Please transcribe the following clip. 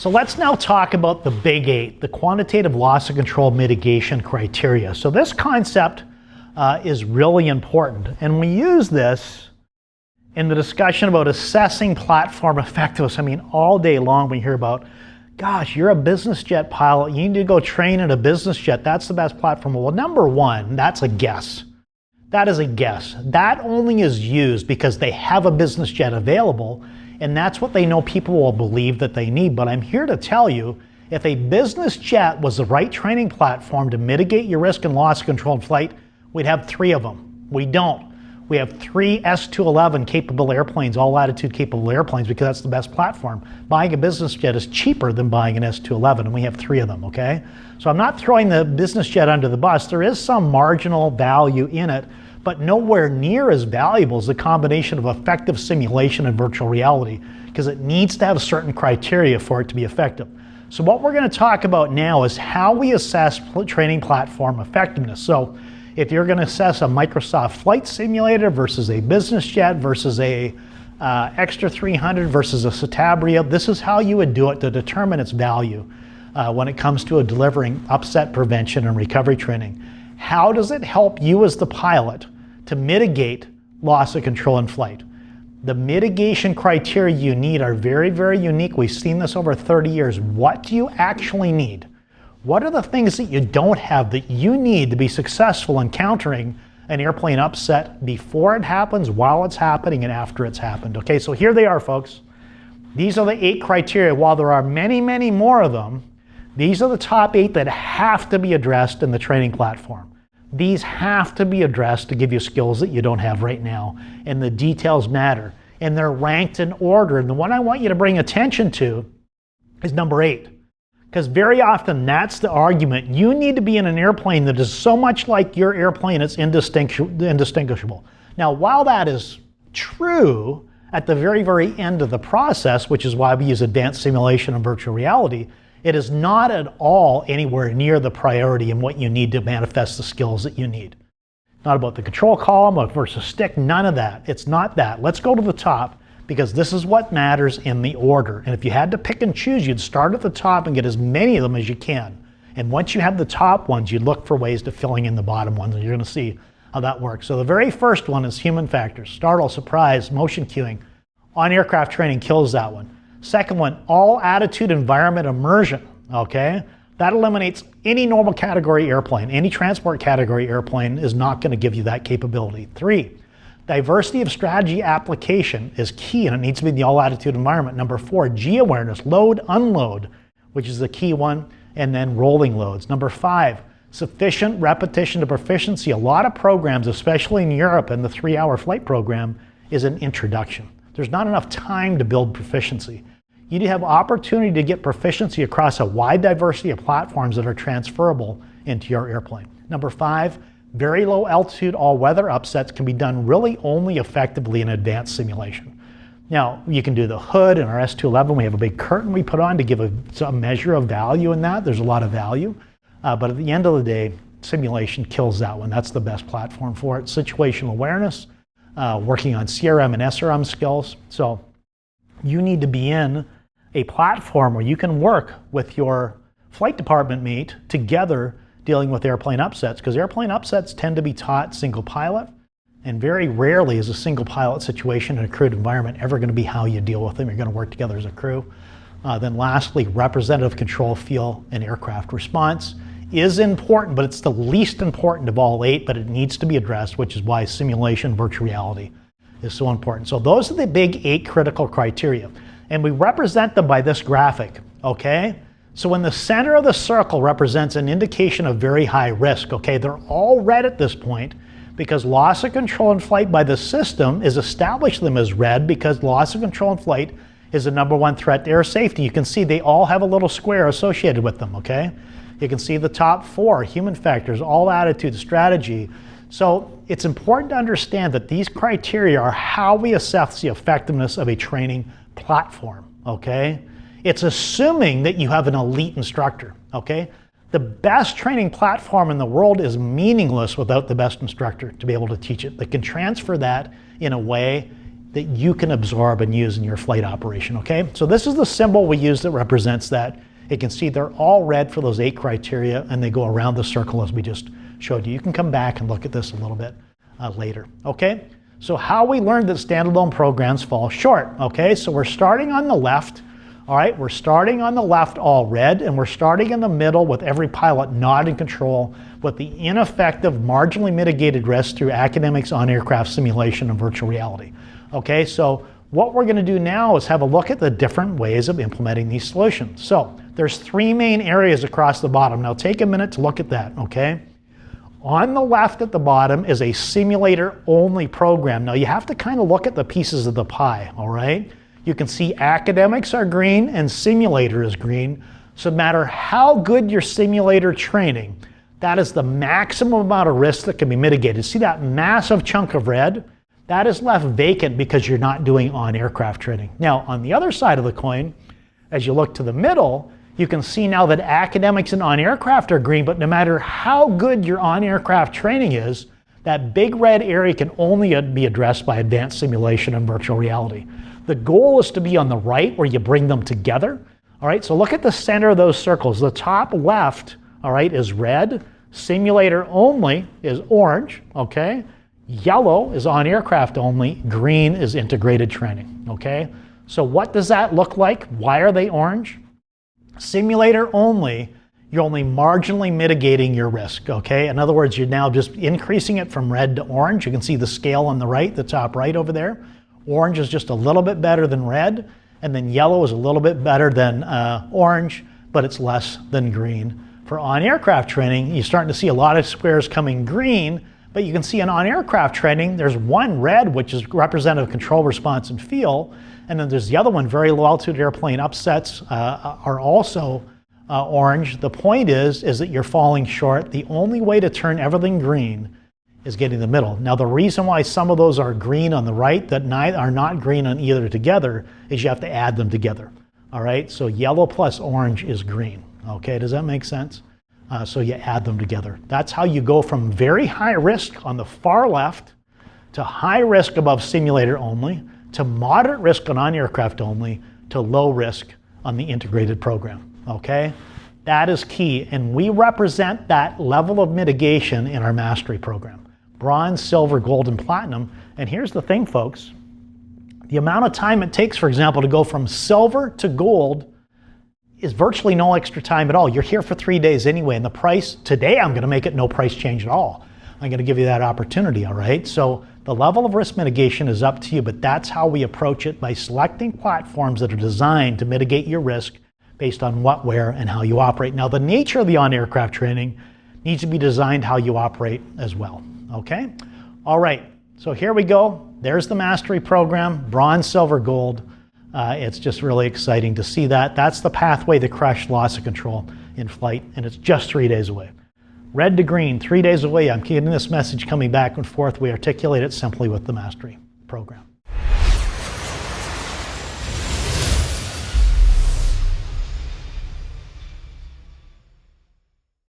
So let's now talk about the big 8, the quantitative loss of control mitigation criteria. So this concept is really important, and we use this in the discussion about assessing platform effectiveness. I mean, all day long we hear about, gosh, you're a business jet pilot, you need to go train in a business jet, that's the best platform. Well, number one, that's a guess. That is a guess. That only is used because they have a business jet available, and that's what they know people will believe that they need. But I'm here to tell you, if a business jet was the right training platform to mitigate your risk and loss of control in flight, we'd have 3 of them. We don't. We have 3 S-211 capable airplanes, all latitude capable airplanes, because that's the best platform. Buying a business jet is cheaper than buying an S-211, and we have 3 of them, okay? So I'm not throwing the business jet under the bus. There is some marginal value in it, but nowhere near as valuable as the combination of effective simulation and virtual reality, because it needs to have certain criteria for it to be effective. So what we're going to talk about now is how we assess training platform effectiveness. So if you're going to assess a Microsoft flight simulator versus a business jet versus a Extra 300 versus a Citabria, this is how you would do it to determine its value when it comes to delivering upset prevention and recovery training. How does it help you as the pilot to mitigate loss of control in flight? The mitigation criteria you need are very, very unique. We've seen this over 30 years. What do you actually need? What are the things that you don't have that you need to be successful in countering an airplane upset before it happens, while it's happening, and after it's happened? Okay, so here they are, folks. These are the 8 criteria. While there are many, many more of them, these are the top 8 that have to be addressed in the training platform. These have to be addressed to give you skills that you don't have right now, and the details matter, and they're ranked in order. And the one I want you to bring attention to is number 8, because very often that's the argument. You need to be in an airplane that is so much like your airplane it's indistinguishable. Now, while that is true at the very, very end of the process, which is why we use advanced simulation and virtual reality, it is not at all anywhere near the priority in what you need to manifest the skills that you need. Not about the control column versus stick, none of that. It's not that. Let's go to the top, because this is what matters in the order. And if you had to pick and choose, you'd start at the top and get as many of them as you can. And once you have the top ones, you'd look for ways to filling in the bottom ones, and you're going to see how that works. So the very first one is human factors. Startle, surprise, motion cueing. On aircraft training kills that one. Second one, all attitude environment immersion, okay? That eliminates any normal category airplane. Any transport category airplane is not going to give you that capability. 3, diversity of strategy application is key, and it needs to be the all attitude environment. Number 4, G-awareness, load, unload, which is the key one, and then rolling loads. Number 5, sufficient repetition to proficiency. A lot of programs, especially in Europe, and the 3-hour flight program is an introduction. There's not enough time to build proficiency. You need to have opportunity to get proficiency across a wide diversity of platforms that are transferable into your airplane. Number 5, very low altitude all-weather upsets can be done really only effectively in advanced simulation. Now, you can do the hood in our S-211. We have a big curtain we put on to give a measure of value in that. There's a lot of value. But at the end of the day, simulation kills that one. That's the best platform for it. Situational awareness, working on CRM and SRM skills. So you need to be in a platform where you can work with your flight department mate together dealing with airplane upsets, because airplane upsets tend to be taught single pilot, and very rarely is a single pilot situation in a crewed environment ever going to be how you deal with them. You're going to work together as a crew. Then lastly, representative control, feel, and aircraft response is important, but it's the least important of all 8, but it needs to be addressed, which is why simulation virtual reality is so important. So those are the big 8 critical criteria, and we represent them by this graphic, okay? So in the center of the circle represents an indication of very high risk, okay? They're all red at this point because loss of control in flight by the system is established them as red because loss of control in flight is the #1 threat to air safety. You can see they all have a little square associated with them, okay? You can see the top 4, human factors, all attitude, strategy. So it's important to understand that these criteria are how we assess the effectiveness of a training platform, okay? It's assuming that you have an elite instructor, okay? The best training platform in the world is meaningless without the best instructor to be able to teach it. They can transfer that in a way that you can absorb and use in your flight operation, okay? So this is the symbol we use that represents that. You can see they're all red for those 8 criteria, and they go around the circle as we just showed you. You can come back and look at this a little bit later, okay? So how we learned that standalone programs fall short, okay? So we're starting on the left, all right? We're starting on the left all red, and we're starting in the middle with every pilot not in control with the ineffective, marginally mitigated risk through academics on aircraft simulation and virtual reality. Okay, so what we're going to do now is have a look at the different ways of implementing these solutions. So there's 3 main areas across the bottom. Now take a minute to look at that, okay? On the left at the bottom is a simulator-only program. Now you have to kind of look at the pieces of the pie, all right? You can see academics are green and simulator is green. So no matter how good your simulator training, that is the maximum amount of risk that can be mitigated. See that massive chunk of red? That is left vacant because you're not doing on-aircraft training. Now, on the other side of the coin, as you look to the middle, you can see now that academics and on-aircraft are green, but no matter how good your on-aircraft training is, that big red area can only be addressed by advanced simulation and virtual reality. The goal is to be on the right where you bring them together. All right, so look at the center of those circles. The top left, all right, is red. Simulator only is orange, okay? Yellow is on aircraft only. Green is integrated training, okay? So what does that look like? Why are they orange? Simulator only, you're only marginally mitigating your risk, okay? In other words, you're now just increasing it from red to orange. You can see the scale on the right, the top right over there. Orange is just a little bit better than red, and then yellow is a little bit better than orange, but it's less than green. For on-aircraft training, you're starting to see a lot of squares coming green, but you can see in on-aircraft training, there's one red, which is representative control, response, and feel, and then there's the other one, very low altitude airplane upsets are also orange. The point is that you're falling short. The only way to turn everything green is getting the middle. Now, the reason why some of those are green on the right that are not green on either together is you have to add them together, all right? So yellow plus orange is green. Okay, does that make sense? So you add them together. That's how you go from very high risk on the far left to high risk above simulator only, to moderate risk on aircraft only, to low risk on the integrated program. Okay, that is key, and we represent that level of mitigation in our mastery program. Bronze, silver, gold, and platinum. And here's the thing, folks. The amount of time it takes, for example, to go from silver to gold is virtually no extra time at all. You're here for 3 days anyway, and the price, today I'm gonna make it no price change at all. I'm gonna give you that opportunity, all right? So the level of risk mitigation is up to you, but that's how we approach it, by selecting platforms that are designed to mitigate your risk based on what, where, and how you operate. Now, the nature of the on-aircraft training needs to be designed how you operate as well, okay? All right, so here we go. There's the mastery program, bronze, silver, gold. It's just really exciting to see that. That's the pathway to crush loss of control in flight, and it's just 3 days away. Red to green, 3 days away. I'm keeping this message coming back and forth. We articulate it simply with the mastery program.